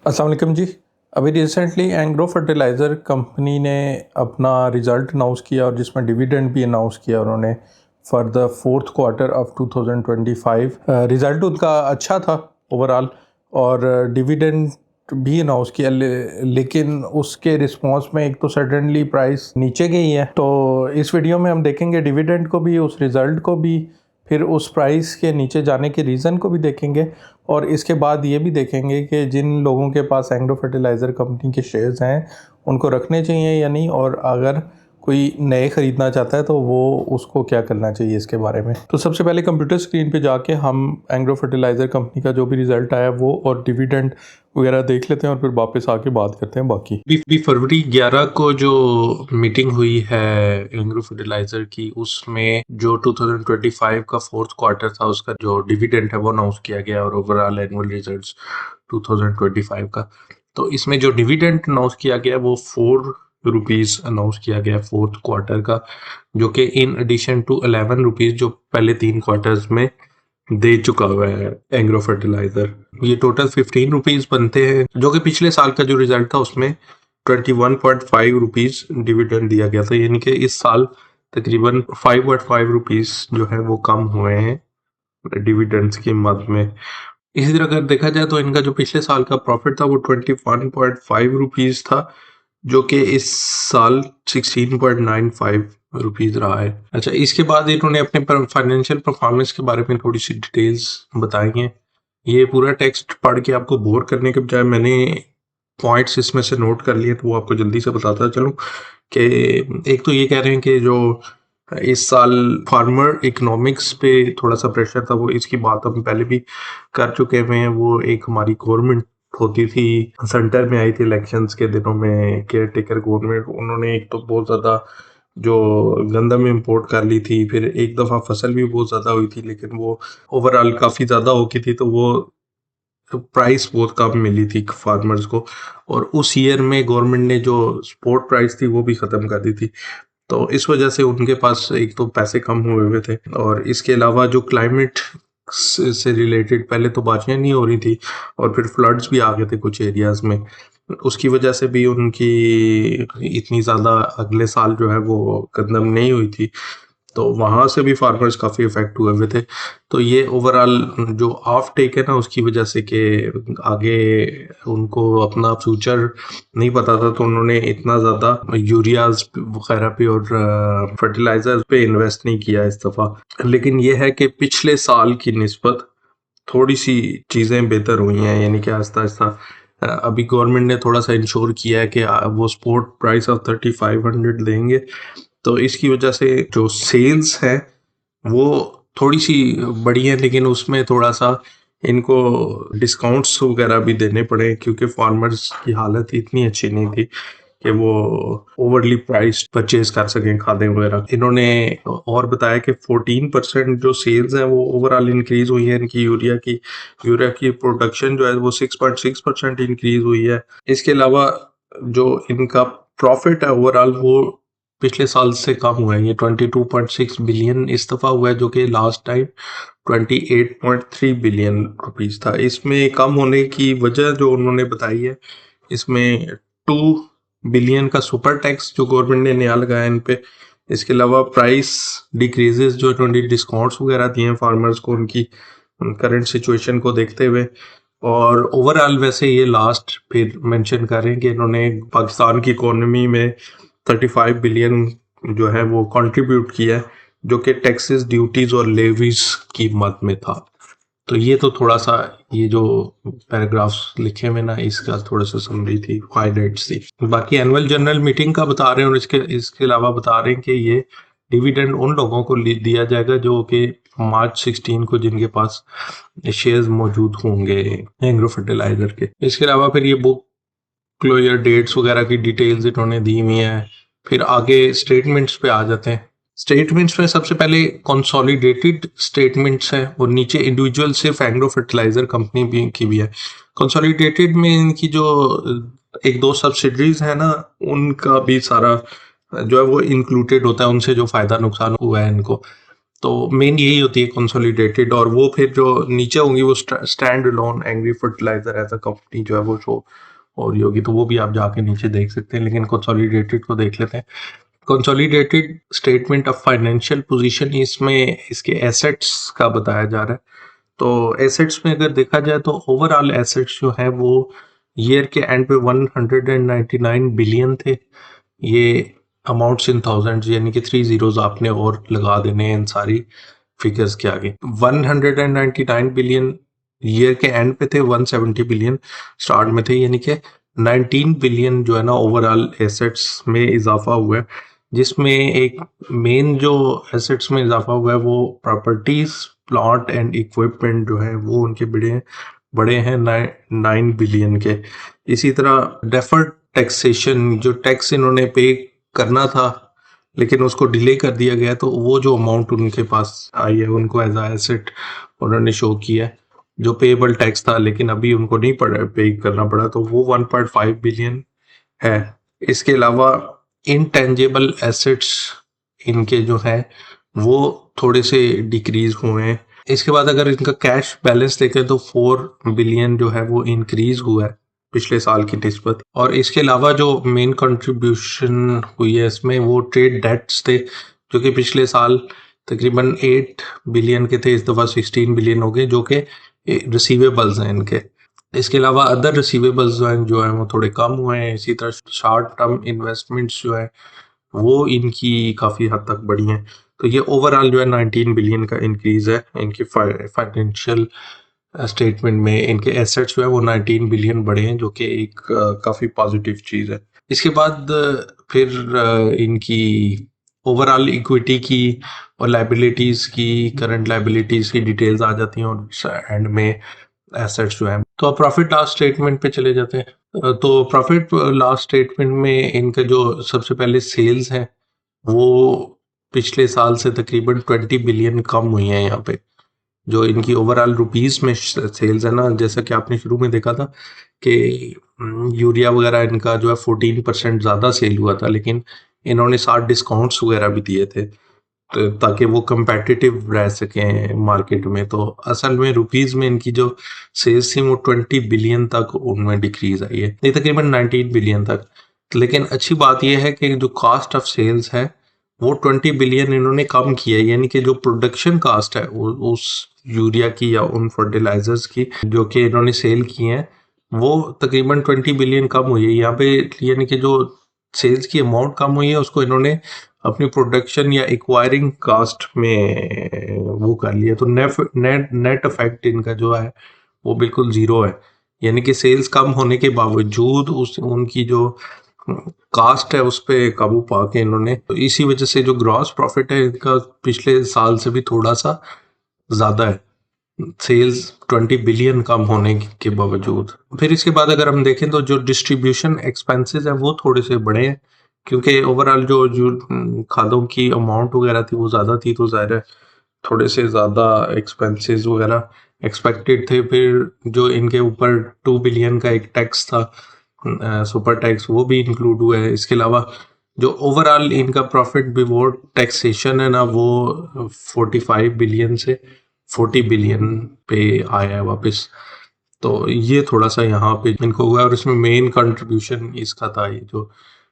अस्सलाम वालेकुम जी। अभी रिसेंटली एंग्रो फर्टिलाइज़र कंपनी ने अपना रिज़ल्ट अनाउंस किया और जिसमें डिविडेंड भी अनाउंस किया उन्होंने for the fourth quarter of 2025। Result उनका अच्छा था ओवरऑल और डिविडेंड भी अनाउंस किया लेकिन उसके रिस्पांस में एक तो सडनली प्राइस नीचे गई है। तो इस वीडियो में हम देखेंगे डिविडेंड को भी, उस रिज़ल्ट को भी, फिर उस प्राइस के नीचे जाने के रीज़न को भी देखेंगे और इसके बाद ये भी देखेंगे कि जिन लोगों के पास एंग्रो फर्टिलाइज़र कंपनी के शेयर्स हैं उनको रखने चाहिए या नहीं, और अगर कोई नए ख़रीदना चाहता है तो वो उसको क्या करना चाहिए इसके बारे में। तो सबसे पहले कंप्यूटर स्क्रीन पे जाके हम एंग्रो फर्टिलाइज़र कंपनी का जो भी रिज़ल्ट आया वो और डिविडेंड वगैरह देख लेते हैं और फिर वापस आके बात करते हैं बाकी। भी फरवरी 11 को जो मीटिंग हुई है एंग्रो फर्टिलाइजर की, उसमें जो 2025 का फोर्थ क्वार्टर था उसका जो डिविडेंड है वो अनाउंस किया गया और ओवरऑल एनुअल रिजल्ट्स 2025 का। तो इसमें जो डिविडेंड अनाउंस किया गया वो ₹4 अनाउंस किया गया फोर्थ क्वार्टर का, जो कि इन एडिशन टू ₹11 जो पहले 3 क्वार्टर्स में दे चुका हुआ है एंग्रो फर्टिलाइजर। ये टोटल ₹15 बनते हैं, जो कि पिछले साल का जो रिजल्ट था उसमें ₹21.5 डिविडेंड दिया गया था, यानी कि इस साल तकरीबन ₹5.5 जो है वो कम हुए हैं डिविडेंड्स की मद में। इसी तरह अगर देखा जाए तो इनका जो पिछले साल का प्रॉफिट था वो ₹21.5 था, जो कि इस साल ₹16.95 रहा है। अच्छा, इसके बाद इन्होंने अपने फाइनेंशियल परफॉर्मेंस के बारे में थोड़ी सी डिटेल्स बताई हैं। ये पूरा टेक्स्ट पढ़ के आपको बोर करने के बजाय मैंने पॉइंट्स इसमें से नोट कर लिए, तो वो आपको जल्दी से बताता चलूँ कि एक तो ये कह रहे हैं कि जो इस साल फार्मर इकोनॉमिक्स पे थोड़ा सा प्रेशर था, वो इसकी बात हम पहले भी कर चुके हुए हैं। वो एक हमारी गवर्नमेंट होती थी, सेंटर में आई थी इलेक्शंस के दिनों में, केयर टेकर गवर्नमेंट, उन्होंने एक तो बहुत ज़्यादा जो गंदम इंपोर्ट कर ली थी, फिर एक दफ़ा फसल भी बहुत ज़्यादा हुई थी लेकिन वो ओवरऑल काफ़ी ज़्यादा हो गई थी, तो वो प्राइस बहुत कम मिली थी फार्मर्स को, और उस ईयर में गवर्नमेंट ने जो सपोर्ट प्राइस थी वो भी ख़त्म कर दी थी। तो इस वजह से उनके पास एक तो पैसे कम हुए हुए थे, और इसके अलावा जो क्लाइमेट से रिलेटेड पहले तो बारिशें नहीं हो रही थी और फिर फ्लड्स भी आ गए थे कुछ एरियाज में, उसकी वजह से भी उनकी इतनी ज़्यादा अगले साल जो है वो गंदम नहीं हुई थी, तो वहाँ से भी फार्मर्स काफ़ी इफ़ेक्ट हुए हुए थे। तो ये ओवरऑल जो ऑफ टेक है ना, उसकी वजह से कि आगे उनको अपना फ्यूचर नहीं पता था, तो उन्होंने इतना ज़्यादा यूरियाज वगैरह पे और फर्टिलाइजर पे इन्वेस्ट नहीं किया इस दफ़ा। लेकिन ये है कि पिछले साल की निस्बत थोड़ी सी चीज़ें बेहतर हुई हैं, यानी कि आहिस्ता आहिस्ता अभी गवर्नमेंट ने थोड़ा सा इंश्योर किया है कि वो सपोर्ट प्राइस ऑफ 3500 देंगे, तो इसकी वजह से जो सेल्स है वो थोड़ी सी बढ़ी है, लेकिन उसमें थोड़ा सा इनको डिस्काउंट्स वगैरह भी देने पड़े क्योंकि फार्मर्स की हालत इतनी अच्छी नहीं थी कि वो ओवरली प्राइस परचेज कर सकें खादें वगैरह। इन्होंने और बताया कि 14% जो सेल्स हैं वो ओवरऑल इंक्रीज हुई है इनकी। यूरिया की प्रोडक्शन जो है वो 6.6% इंक्रीज हुई है। इसके अलावा जो इनका प्रॉफिट है ओवरऑल वो पिछले साल से कम हुआ है, ये 22.6 बिलियन इस दफ़ा हुआ है, जो कि लास्ट टाइम 28.3 बिलियन रुपीस था। इसमें कम होने की वजह जो उन्होंने बताई है, इसमें 2 बिलियन का सुपर टैक्स जो गवर्नमेंट ने नया लगाया इन पे, इसके अलावा प्राइस डिक्रीजेस जो इन्होंने डिस्काउंट्स वगैरह दिए हैं फार्मर्स को उनकी करंट सिचुएशन को देखते हुए, और ओवरऑल वैसे ये लास्ट फिर मेंशन कर रहे हैं कि इन्होंने पाकिस्तान की इकोनॉमी में 35 बिलियन जो है वो कंट्रीब्यूट किया है, जो कि टैक्सेस, ड्यूटीज और लेवीज की मद में था। तो ये तो थोड़ा सा ये जो पैराग्राफ्स लिखे हुए ना, इसका थोड़ा सा समरी थी, हाइलाइट्स थी। बाकी एनुअल जनरल मीटिंग का बता रहे हैं, और इसके अलावा बता रहे हैं कि ये डिविडेंड उन लोगों को दिया जाएगा जो कि मार्च 16 को जिनके पास शेयर्स मौजूद होंगे एग्रो फर्टिलाइजर के। इसके अलावा फिर ये बुक क्लोजर डेट्स वगैरह की डिटेल्स इन्होंने दी हुई हैं। फिर आगे स्टेटमेंट्स पे आ जाते हैं। स्टेटमेंट्स में सबसे पहले कंसोलिडेटेड स्टेटमेंट्स हैं और नीचे इंडिविजुअल सिर्फ एग्रो फर्टिलाइजर कंपनी भी की भी है। कंसोलिडेटेड में इनकी जो एक दो सब्सिडरीज है ना, उनका भी सारा जो है वो इंक्लूडेड होता है, उनसे जो फायदा नुकसान हुआ है इनको। तो मेन यही होती है कंसोलिडेटेड, और वो फिर जो नीचे होंगी वो stand alone agri fertiliser as a company जो है वो शो हो रही होगी, तो वो भी आप जाके नीचे देख सकते हैं। लेकिन कंसोलिडेटेड को देख लेते हैं। Consolidated statement of financial position, इसमें इसके एसेट्स का बताया जा रहा है। तो एसेट्स में अगर देखा जाए तो ओवरऑल एसेट्स जो है वो ईयर के एंड पे 199 बिलियन थे। ये अमाउंट्स इन थाउजेंड्स, यानी कि 3 जीरोस आपने और लगा देने हैं इन सारी फिगर्स के आगे। 199 बिलियन ईयर के एंड पे थे, 170 बिलियन स्टार्ट में थे, यानी कि 19 बिलियन जो है ना ओवरऑल एसेट्स में इजाफा हुआ है। जिसमें एक मेन जो एसेट्स में इजाफा हुआ है वो प्रॉपर्टीज, प्लांट एंड इक्विपमेंट जो है वो उनके बड़े हैं 9 बिलियन के। इसी तरह डेफर्ड टैक्सेशन, जो टैक्स इन्होंने पे करना था लेकिन उसको डिले कर दिया गया, तो वो जो अमाउंट उनके पास आई है उनको एज आ एसेट उन्होंने शो किया है, जो पेएबल टैक्स था लेकिन अभी उनको नहीं पड़ा पे करना पड़ा, तो वो 1.5 बिलियन है। इसके अलावा इनटेंजिबल एसेट्स इनके जो है वो थोड़े से डिक्रीज हुए हैं। इसके बाद अगर इनका कैश बैलेंस देखें तो 4 बिलियन जो है वो इंक्रीज हुआ है पिछले साल की निस्बत। और इसके अलावा जो मेन कंट्रीब्यूशन हुई है इसमें वो ट्रेड डेट्स थे, जो कि पिछले साल तकरीबन 8 बिलियन के थे, इस दफ़ा 16 बिलियन हो गए, जो कि रिसीवेबल्स हैं इनके। इसके अलावा अदर रिसीवेबल्स जो हैं वो थोड़े कम हुए हैं। इसी तरह शॉर्ट टर्म इन्वेस्टमेंट्स जो है वो इनकी काफ़ी हद तक बढ़ी हैं। तो ये ओवरऑल जो है 19 बिलियन का इंक्रीज है इनकी फाइनेंशियल स्टेटमेंट में। इनके एसेट्स जो है वो 19 बिलियन बढ़े हैं, जो कि एक काफ़ी पॉजिटिव चीज़ है। इसके बाद फिर इनकी ओवरऑल इक्विटी की और लाइबिलिटीज़ की, करंट लाइबिलिटीज़ की डिटेल्स आ जाती हैं, और एंड में एसेट्स जो है। तो अब प्रॉफिट लॉस स्टेटमेंट पे चले जाते हैं। तो प्रॉफिट लॉस स्टेटमेंट में इनका जो सबसे पहले सेल्स है वो पिछले साल से तकरीबन 20 बिलियन कम हुई है। यहाँ पे जो इनकी ओवरऑल रुपीस में सेल्स है ना, जैसा कि आपने शुरू में देखा था कि यूरिया वगैरह इनका जो है 14% ज़्यादा सेल हुआ था, लेकिन इन्होंने 60 डिस्काउंट्स वगैरह भी दिए थे ताकि वो कंपेटिटिव रह सकें मार्केट में। तो असल में रुपीस में इनकी जो सेल्स थी वो 20 बिलियन तक उनमें डिक्रीज आई है, ये तकरीबन 19 बिलियन तक। लेकिन अच्छी बात यह है कि जो कॉस्ट ऑफ सेल्स है वो 20 बिलियन इन्होंने कम किया है, यानी कि जो प्रोडक्शन कास्ट है उस यूरिया की या उन फर्टिलाइजर्स की जो कि इन्होंने सेल की हैं वो तकरीबन 20 बिलियन कम हुई है यहाँ पे। यानी कि जो सेल्स की अमाउंट कम हुई है उसको इन्होंने अपनी प्रोडक्शन या एक्वायरिंग कास्ट में वो कर लिया, तो नेट इफेक्ट इनका जो है वो बिल्कुल ज़ीरो है। यानी कि सेल्स कम होने के बावजूद उनकी जो कास्ट है उस पर काबू पा के इन्होंने, तो इसी वजह से जो ग्रॉस प्रॉफिट है इनका पिछले साल से भी थोड़ा सा ज़्यादा है, सेल्स 20 बिलियन कम होने के बावजूद। फिर इसके बाद अगर हम देखें तो जो डिस्ट्रीब्यूशन एक्सपेंसेस हैं वो थोड़े से बड़े हैं, क्योंकि ओवरऑल जो खादों की अमाउंट वगैरह थी वो ज़्यादा थी, तो ज़ाहिर है थोड़े से ज़्यादा एक्सपेंसेस वगैरह एक्सपेक्टेड थे। फिर जो इनके ऊपर 2 बिलियन का एक टैक्स था, सुपर टैक्स, वो भी इंक्लूड हुआ है। इसके अलावा जो ओवरऑल इनका प्रॉफिट बिफोर टैक्सेशन है ना वो 45 बिलियन से 40 बिलियन पे आया है वापस। तो ये थोड़ा सा यहाँ पे इनको हुआ, और इसमें मेन कंट्रीब्यूशन इसका था ये जो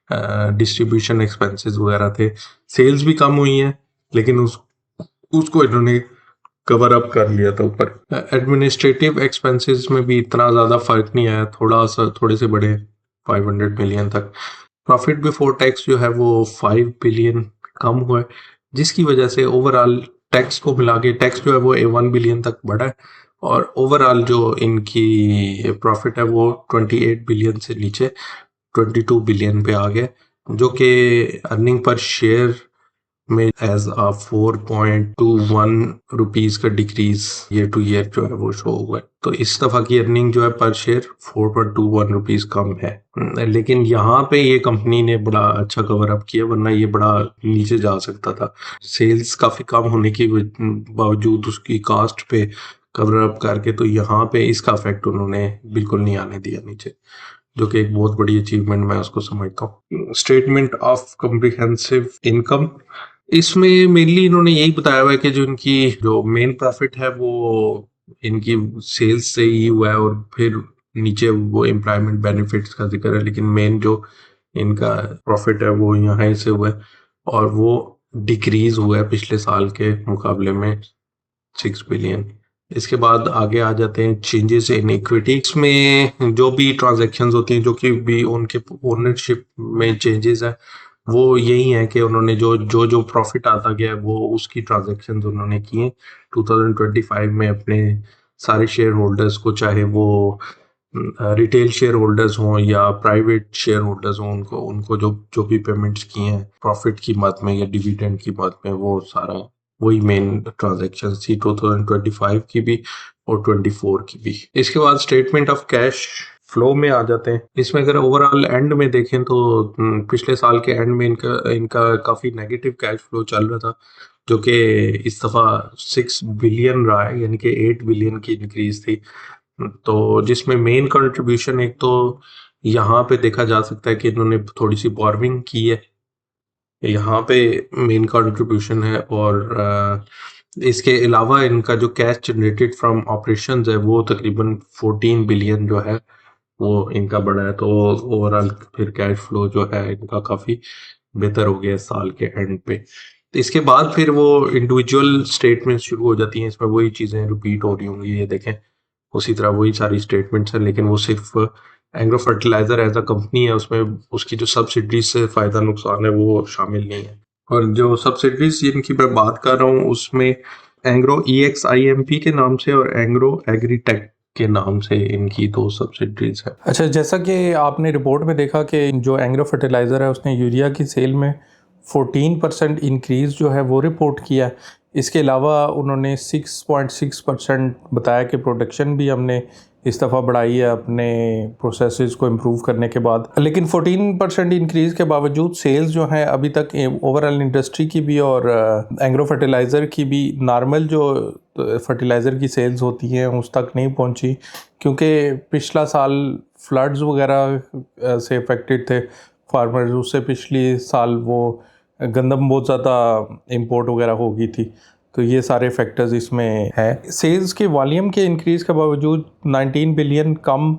डिस्ट्रीब्यूशन एक्सपेंसेस वगैरह थे। सेल्स भी कम हुई हैं लेकिन उसको इन्होंने कवर अप कर लिया था ऊपर। एडमिनिस्ट्रेटिव एक्सपेंसेस में भी इतना ज़्यादा फर्क नहीं आया, थोड़े से बड़े 500 मिलियन तक। प्रॉफिट बिफोर टैक्स जो है वो 5 बिलियन कम हुआ है, जिसकी वजह से ओवरऑल टैक्स को मिला के टैक्स जो है वो 1 बिलियन तक बढ़ा है, और ओवरऑल जो इनकी प्रॉफिट है वो 28 बिलियन से नीचे 22 बिलियन पे आ गया, जो कि अर्निंग पर शेयर में एज अ 4.21 रुपीज़ का डिक्रीज ईयर टू ईयर जो है वो शो हुआ है। तो इस दफ़ा की अर्निंग जो है पर शेयर 4.21 रुपीज़ कम है। लेकिन यहाँ पे ये कंपनी ने बड़ा अच्छा कवर अप किया, वरना ये बड़ा नीचे जा सकता था। सेल्स काफ़ी कम होने के बावजूद उसकी कास्ट पे कवर अप करके, तो यहाँ पे इसका इफेक्ट उन्होंने बिल्कुल नहीं आने दिया नीचे, जो कि एक बहुत बड़ी अचीवमेंट मैं उसको समझता हूँ। स्टेटमेंट ऑफ कॉम्प्रिहेंसिव इनकम, इसमें मेनली इन्होंने यही बताया हुआ है कि जो इनकी जो मेन प्रॉफिट है वो इनकी सेल्स से ही हुआ है, और फिर नीचे वो एम्प्लॉयमेंट बेनिफिट्स का जिक्र है, लेकिन मेन जो इनका प्रॉफिट है वो यहाँ से हुआ है, और वो डिक्रीज हुआ है पिछले साल के मुकाबले में 6 बिलियन। इसके बाद आगे आ जाते हैं चेंजेस इन इक्विटी। इसमें जो भी ट्रांजैक्शंस होती हैं, जो कि भी उनके ओनरशिप में चेंजेस है, वो यही है कि उन्होंने जो प्रॉफिट आता गया है वो उसकी ट्रांजैक्शंस उन्होंने किए 2025 में अपने सारे शेयर होल्डर्स को, चाहे वो रिटेल शेयर होल्डर्स हों या प्राइवेट शेयर होल्डर्स हों, उनको उनको जो जो भी पेमेंट्स किए हैं प्रॉफिट की बात में या डिविडेंड की बात में, वो सारा वही मेन ट्रांजैक्शन थी 2025 की भी और 24 की भी। इसके बाद स्टेटमेंट ऑफ कैश फ्लो में आ जाते हैं। इसमें अगर ओवरऑल एंड में देखें तो पिछले साल के एंड में इनका इनका काफ़ी नेगेटिव कैश फ्लो चल रहा था, जो कि इस दफ़ा 6 बिलियन रहा है, यानी कि 8 बिलियन की इंक्रीज थी। तो जिसमें मेन कंट्रीब्यूशन एक तो यहाँ पे देखा जा सकता है कि इन्होंने थोड़ी सी बोरविंग की है, यहाँ पे मेन कंट्रीब्यूशन है, और इसके अलावा इनका जो कैश जनरेटेड फ्रॉम ऑपरेशंस है वो तकरीबन 14 बिलियन जो है वो इनका बढ़ा है। तो ओवरऑल फिर कैश फ्लो जो है इनका काफ़ी बेहतर हो गया साल के एंड पे। तो इसके बाद फिर वो इंडिविजुअल स्टेटमेंट शुरू हो जाती हैं, इसमें वही चीज़ें रिपीट हो रही होंगी, ये देखें उसी तरह वही सारी स्टेटमेंट्स हैं, लेकिन वो सिर्फ agro fertiliser as a company है, उसमें उसकी जो सब्सिडीज से फ़ायदा नुकसान है वो शामिल नहीं है। और जो सब्सिडीज जिनकी मैं बात कर रहा हूँ उसमें एंग्रो EXIMP के नाम से और एंग्रो एग्रीटेक के नाम से इनकी 2 सब्सिडीज है। अच्छा, जैसा कि आपने रिपोर्ट में देखा कि जो एंग्रो फर्टिलाइज़र है उसने यूरिया की सेल में 14% इंक्रीज़ जो है वो रिपोर्ट किया। इसके अलावा उन्होंने 6.6% बताया कि प्रोडक्शन भी हमने इस दफ़ा बढ़ाई है अपने प्रोसेसेस को इम्प्रूव करने के बाद। लेकिन 14% इंक्रीज़ के बावजूद सेल्स जो हैं अभी तक ओवरऑल इंडस्ट्री की भी और एंग्रो फर्टिलाइज़र की भी नॉर्मल जो फर्टिलाइज़र की सेल्स होती हैं उस तक नहीं पहुंची, क्योंकि पिछला साल फ्लड्स वगैरह से अफेक्टेड थे फार्मर्स। उससे पिछली साल वो गंदम बहुत ज़्यादा इंपोर्ट वगैरह हो गई थी, तो ये सारे फैक्टर्स इसमें हैं। सेल्स के वॉल्यूम के इंक्रीज़ के बावजूद 19 बिलियन कम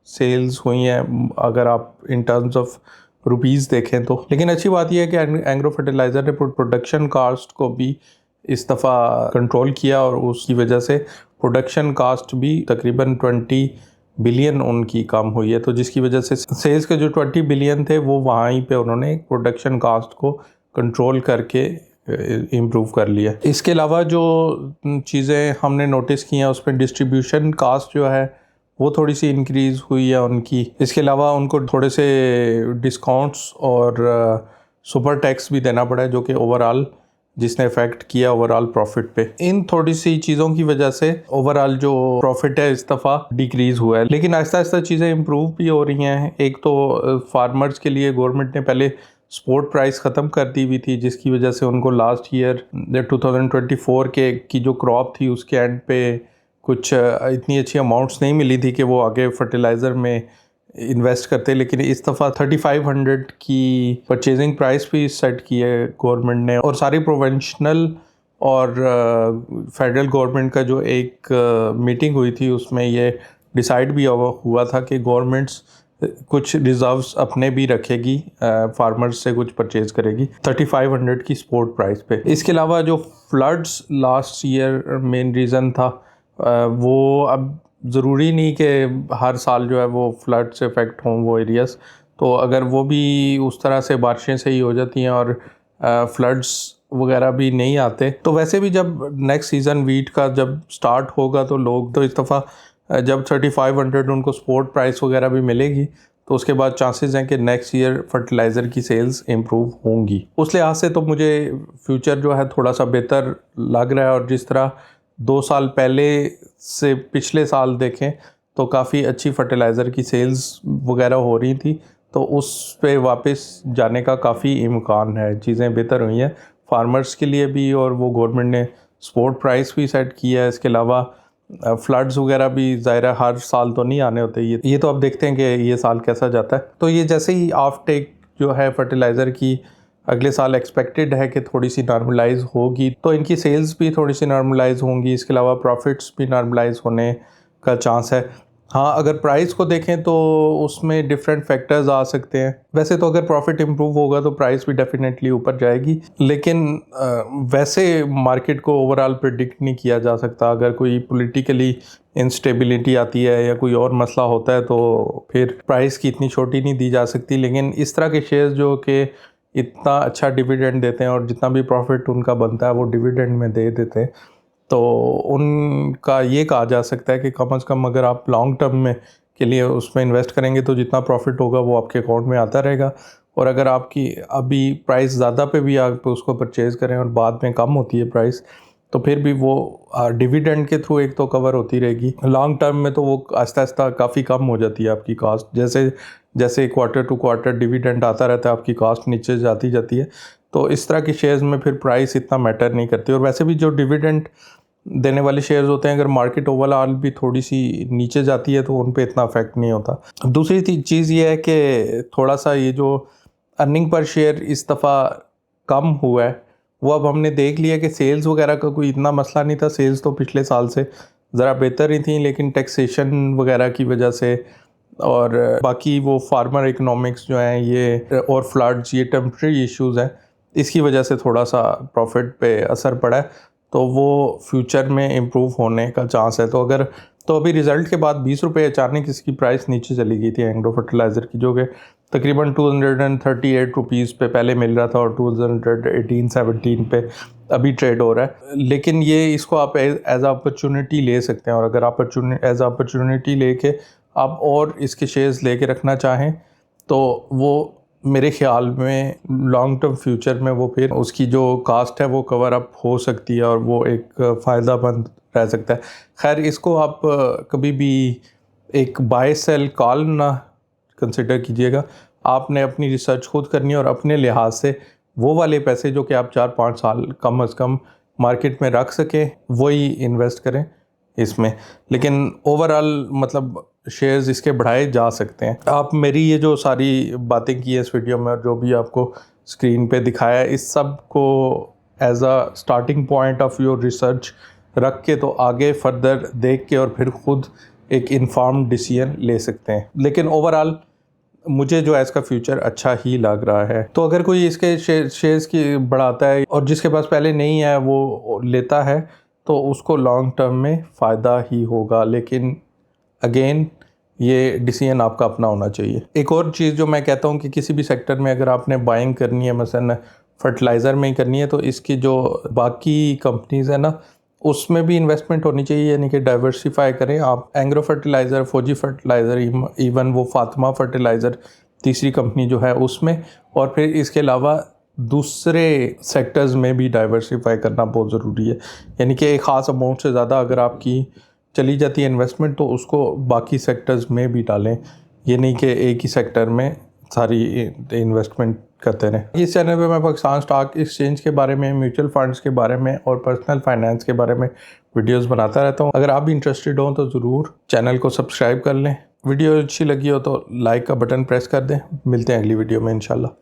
सेल्स हुई हैं अगर आप इन टर्म्स ऑफ रुपीज़ देखें तो। लेकिन अच्छी बात यह है कि एंग्रो फर्टिलाइज़र ने प्रोडक्शन कास्ट को भी इस दफ़ा कंट्रोल किया और उसकी वजह से प्रोडक्शन कास्ट भी तकरीबन 20 बिलियन उनकी कम हुई है, तो जिसकी वजह से सेल्स के जो 20 बिलियन थे वो वहीं पे उन्होंने प्रोडक्शन कास्ट को कंट्रोल करके इम्प्रूव कर लिया। इसके अलावा जो चीज़ें हमने नोटिस की हैं उसमें डिस्ट्रीब्यूशन कास्ट जो है वो थोड़ी सी इंक्रीज़ हुई है उनकी। इसके अलावा उनको थोड़े से डिस्काउंट्स और सुपर टैक्स भी देना पड़ा है, जो कि ओवरऑल जिसने इफेक्ट किया ओवरऑल प्रॉफिट पे। इन थोड़ी सी चीज़ों की वजह से ओवरऑल जो प्रॉफिट है इस दफ़ा डिक्रीज़ हुआ है, लेकिन आहिस्ता आहिस्ता चीज़ें इम्प्रूव भी हो रही हैं। एक तो फार्मर्स के लिए गवर्नमेंट ने पहले सपोर्ट प्राइस ख़त्म कर दी हुई थी, जिसकी वजह से उनको लास्ट ईयर 2024 की जो क्रॉप थी उसके एंड पे कुछ इतनी अच्छी अमाउंट्स नहीं मिली थी कि वो आगे फर्टिलाइज़र में इन्वेस्ट करते। लेकिन इस दफ़ा 3500 की परचेजिंग प्राइस भी सेट की है गवर्नमेंट ने, और सारी प्रोवेंशनल और फेडरल गवर्नमेंट का जो एक मीटिंग हुई थी उसमें ये डिसाइड भी हुआ था कि गवर्नमेंट्स कुछ रिजर्व्स अपने भी रखेगी, फार्मर्स से कुछ परचेज करेगी 3500 की सपोर्ट प्राइस पे। इसके अलावा जो floods last year main reason था, वो अब ज़रूरी नहीं कि हर साल जो है वो फ्लड से इफ़ेक्ट हों वो एरियाज़, तो अगर वो भी उस तरह से बारिशें सही हो जाती हैं और फ्लड्स वगैरह भी नहीं आते, तो वैसे भी जब नेक्स्ट सीज़न वीट का जब स्टार्ट होगा तो लोग तो इस दफ़ा जब 3500 उनको सपोर्ट प्राइस वगैरह भी मिलेगी तो उसके बाद चांसेस हैं कि नेक्स्ट ईयर फर्टिलाइज़र की सेल्स इम्प्रूव होंगी। उस लिहाज से तो मुझे फ्यूचर जो है थोड़ा सा बेहतर लग रहा है, और जिस तरह 2 साल पहले से पिछले साल देखें तो काफ़ी अच्छी फर्टिलाइज़र की सेल्स वगैरह हो रही थी, तो उस पे वापस जाने का काफ़ी इम्कान है। चीज़ें बेहतर हुई हैं फार्मर्स के लिए भी, और वो गवर्नमेंट ने सपोर्ट प्राइस भी सेट किया है। इसके अलावा फ्लड्स वगैरह भी ज़ाहिर है हर साल तो नहीं आने होते, ये तो अब देखते हैं कि ये साल कैसा जाता है। तो ये जैसे ही ऑफ टेक जो है फर्टिलाइज़र की अगले साल एक्सपेक्टेड है कि थोड़ी सी नॉर्मलाइज होगी, तो इनकी सेल्स भी थोड़ी सी नॉर्मलाइज होंगी। इसके अलावा प्रॉफिट्स भी नॉर्मलाइज होने का चांस है। हाँ, अगर प्राइस को देखें तो उसमें डिफरेंट फैक्टर्स आ सकते हैं। वैसे तो अगर प्रॉफिट इम्प्रूव होगा तो प्राइस भी डेफिनेटली ऊपर जाएगी, लेकिन वैसे मार्केट को ओवरऑल प्रिडिक्ट नहीं किया जा सकता। अगर कोई पॉलिटिकली इंस्टेबिलिटी आती है या कोई और मसला होता है तो फिर प्राइस की इतनी छोटी नहीं दी जा सकती। लेकिन इस तरह के शेयर्स जो कि इतना अच्छा डिविडेंड देते हैं और जितना भी प्रॉफिट उनका बनता है वो डिविडेंड में दे देते हैं, तो उनका ये कहा जा सकता है कि कम से कम अगर आप लॉन्ग टर्म में के लिए उसमें इन्वेस्ट करेंगे तो जितना प्रॉफिट होगा वो आपके अकाउंट में आता रहेगा। और अगर आपकी अभी प्राइस ज़्यादा पे भी आप उसको परचेज़ करें और बाद में कम होती है प्राइस, तो फिर भी वो डिविडेंड के थ्रू एक तो कवर होती रहेगी। लॉन्ग टर्म में तो वो आहिस्ता आहिस्ता काफ़ी कम हो जाती है आपकी कॉस्ट। जैसे जैसे क्वार्टर टू क्वार्टर डिविडेंड आता रहता है आपकी कॉस्ट नीचे जाती जाती है। तो इस तरह के शेयर्स में फिर प्राइस इतना मैटर नहीं करती। और वैसे भी जो डिविडेंड देने वाले शेयर्स होते हैं, अगर मार्केट ओवरऑल भी थोड़ी सी नीचे जाती है तो उन पे इतना अफेक्ट नहीं होता। दूसरी चीज़ ये है कि थोड़ा सा ये जो अर्निंग पर शेयर इस दफ़ा कम हुआ है, वो अब हमने देख लिया कि सेल्स वगैरह का कोई इतना मसला नहीं था। सेल्स तो पिछले साल से ज़रा बेहतर ही थी, लेकिन टैक्सेशन वगैरह की वजह से और बाकी वो फार्मर इकोनॉमिक्स जो हैं ये और फ्लड्स, ये टेम्प्रेरी इश्यूज़ हैं, इसकी वजह से थोड़ा सा प्रॉफिट पे असर पड़ा है। तो वो फ्यूचर में इम्प्रूव होने का चांस है। तो अभी रिज़ल्ट के बाद 20 रुपये अचानक इसकी प्राइस नीचे चली गई थी एंग्रो फर्टिलाइज़र की, जो कि तकरीबन 238 रुपीज़ पे पहले मिल रहा था और 2018-17 पे अभी ट्रेड हो रहा है। लेकिन ये इसको आप एज अपॉर्चुनिटी ले सकते हैं, और अगर आप एज अपॉर्चुनिटी लेके आप और इसके शेयर्स लेके रखना चाहें तो वो मेरे ख्याल में लॉन्ग टर्म फ्यूचर में वो फिर उसकी जो कास्ट है वो कवर अप हो सकती है और वो एक फ़ायदामंद रह सकता है। खैर, इसको आप कभी भी एक बाय सेल कॉल ना कंसिडर कीजिएगा। आपने अपनी रिसर्च खुद करनी है और अपने लिहाज से वो वाले पैसे जो कि आप 4-5 साल कम से कम मार्केट में रख सकें वही इन्वेस्ट करें इसमें। लेकिन ओवरऑल मतलब शेयर्स इसके बढ़ाए जा सकते हैं। आप मेरी ये जो सारी बातें की है इस वीडियो में और जो भी आपको स्क्रीन पे दिखाया है, इस सब को as a starting point of your research रख के तो आगे फर्दर देख के और फिर खुद एक इन्फॉर्म्ड डिसीजन ले सकते हैं। लेकिन ओवरऑल मुझे जो है इसका फ्यूचर अच्छा ही लग रहा है। तो अगर कोई इसके शेयर्स की बढ़ाता है और जिसके पास पहले नहीं है वो लेता है तो उसको लॉन्ग टर्म में फ़ायदा ही होगा। लेकिन अगेन ये डिसीजन आपका अपना होना चाहिए। एक और चीज़ जो मैं कहता हूँ कि किसी भी सेक्टर में अगर आपने बाइंग करनी है, मसलन फर्टिलाइज़र में ही करनी है, तो इसकी जो बाकी कंपनीज़ है ना उसमें भी इन्वेस्टमेंट होनी चाहिए, यानी कि डाइवर्सिफाई करें आप। एंग्रो फर्टिलाइज़र, फौजी फर्टिलाइज़र, इवन वो फातिमा फर्टिलाइज़र तीसरी कंपनी जो है उसमें, और फिर इसके अलावा दूसरे सेक्टर्स में भी डाइवर्सिफाई करना बहुत ज़रूरी है। यानी कि एक ख़ास अमाउंट से ज़्यादा अगर आपकी चली जाती है इन्वेस्टमेंट तो उसको बाकी सेक्टर्स में भी डालें, ये नहीं कि एक ही सेक्टर में सारी इन्वेस्टमेंट करते रहें। इस चैनल पे मैं पाकिस्तान स्टॉक एक्सचेंज के बारे में, म्यूचुअल फंड्स के बारे में और पर्सनल फाइनेंस के बारे में वीडियोस बनाता रहता हूँ। अगर आप भी इंटरेस्टेड हो तो ज़रूर चैनल को सब्सक्राइब कर लें। वीडियो अच्छी लगी हो तो लाइक का बटन प्रेस कर दें। मिलते हैं अगली वीडियो में इंशाल्लाह।